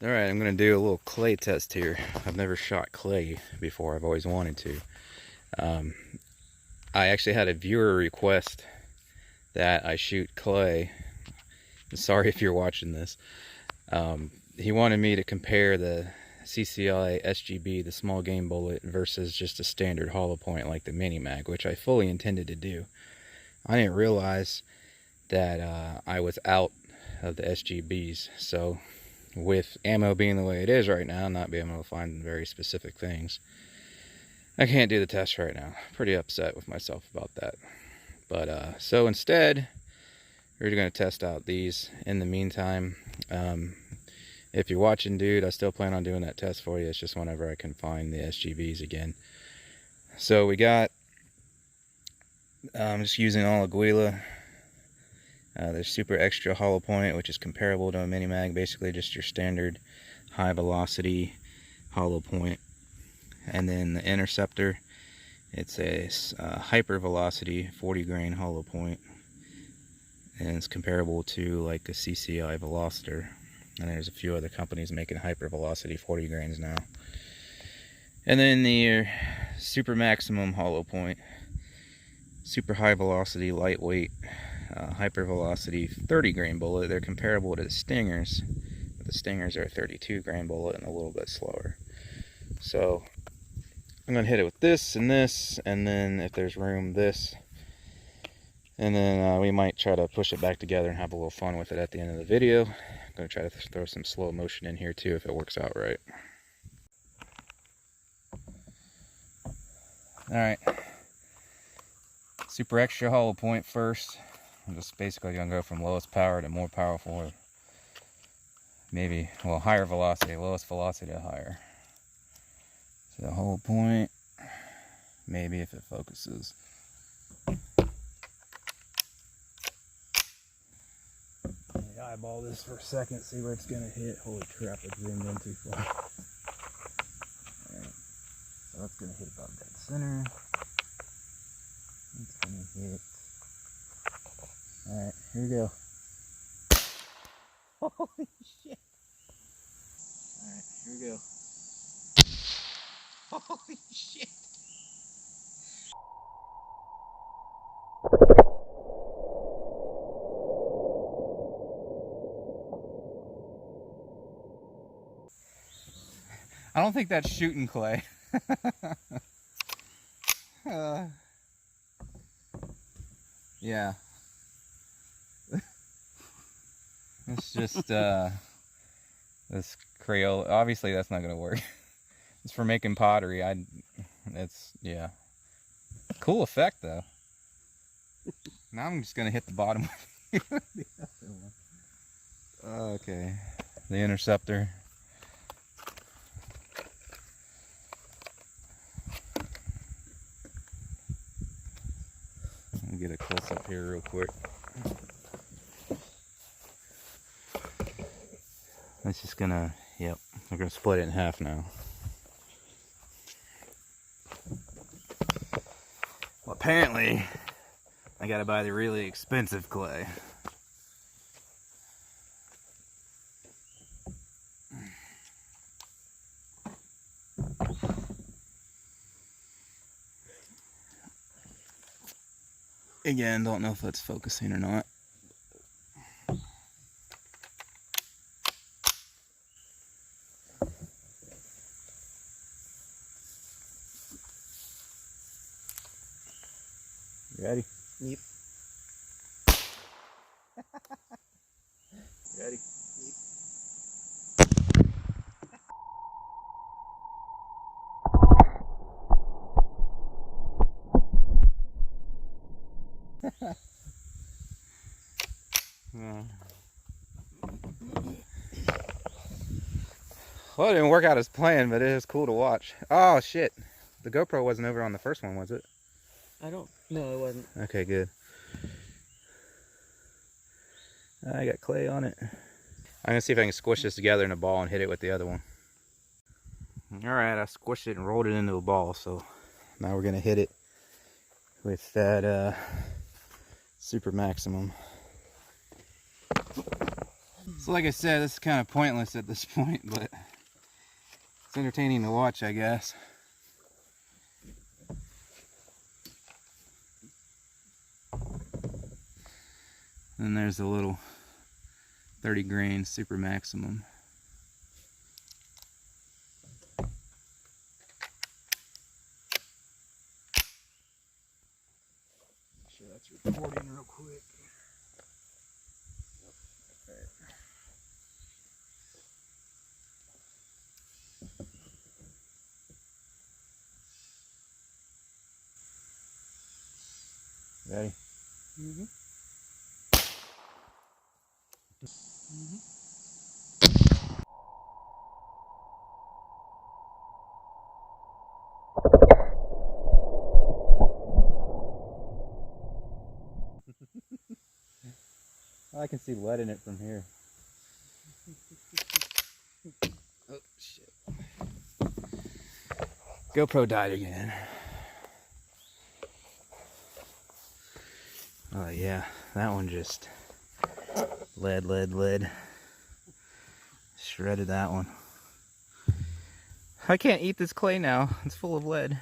Alright, I'm going to do a little clay test here. I've never shot clay before. I've always wanted to. I actually had a viewer request that I shoot clay. Sorry if you're watching this. He wanted me to compare the CCI SGB, the small game bullet, versus just a standard hollow point like the mini mag, which I fully intended to do. I didn't realize that I was out of the SGBs, so with ammo being the way it is right now, not being able to find very specific things, I can't do the test right now. Pretty upset with myself about that. But so instead, we're going to test out these. In the meantime, if you're watching, dude, I still plan on doing that test for you. It's just whenever I can find the SGBs again. So we got, I'm just using all Aguila. There's Super Extra hollow point, which is comparable to a mini mag, basically just your standard high velocity hollow point. And then the Interceptor, it's a hyper velocity 40 grain hollow point, and it's comparable to like a CCI Velocitor. And there's a few other companies making hyper velocity 40 grains now. And then the Super Maximum hollow point, super high velocity, lightweight, hyper velocity 30 grain bullet. They're comparable to the Stingers, but the Stingers are a 32 grain bullet and a little bit slower. So I'm going to hit it with this, and then if there's room, this. And then we might try to push it back together and have a little fun with it at the end of the video. I'm going to try to throw some slow motion in here too if it works out right. Alright. Super Extra hollow point first. I'm just basically going to go from lowest power to more powerful. Maybe, well, higher velocity, lowest velocity to higher. So the hollow point, maybe if it focuses. Eyeball this for a second, see where it's going to hit. Holy crap, it zoomed in too far. Alright, so it's going to hit about dead center. It's going to hit. Alright, here we go. Holy shit. Alright, here we go. Holy shit. I don't think that's shooting clay. Yeah. It's just this Crayola. Obviously that's not gonna work. It's for making pottery. It's, yeah. Cool effect though. Now I'm just gonna hit the bottom with the other one. Okay. The Interceptor. I'll get a close up here real quick. That's just gonna, yep, we're gonna split it in half now. Well, apparently, I gotta buy the really expensive clay. Again, don't know if that's focusing or not. You ready? Yep. Ready? Yep. Well, it didn't work out as planned, but it is cool to watch. Oh shit, the GoPro wasn't over on the first one, was it? No, it wasn't. Okay, good. I got clay on it. I'm gonna see if I can squish this together in a ball and hit it with the other one. Alright, I squished it and rolled it into a ball, so now we're gonna hit it with that Super Maximum. So like I said, this is kind of pointless at this point, but it's entertaining to watch, I guess. And there's the little 30 grain Super Maximum. Make sure that's recording real quick. Ready? Mm-hmm. I can see lead in it from here. Oh shit. GoPro died again. Oh yeah, that one just lead. Shredded that one. I can't eat this clay now. It's full of lead.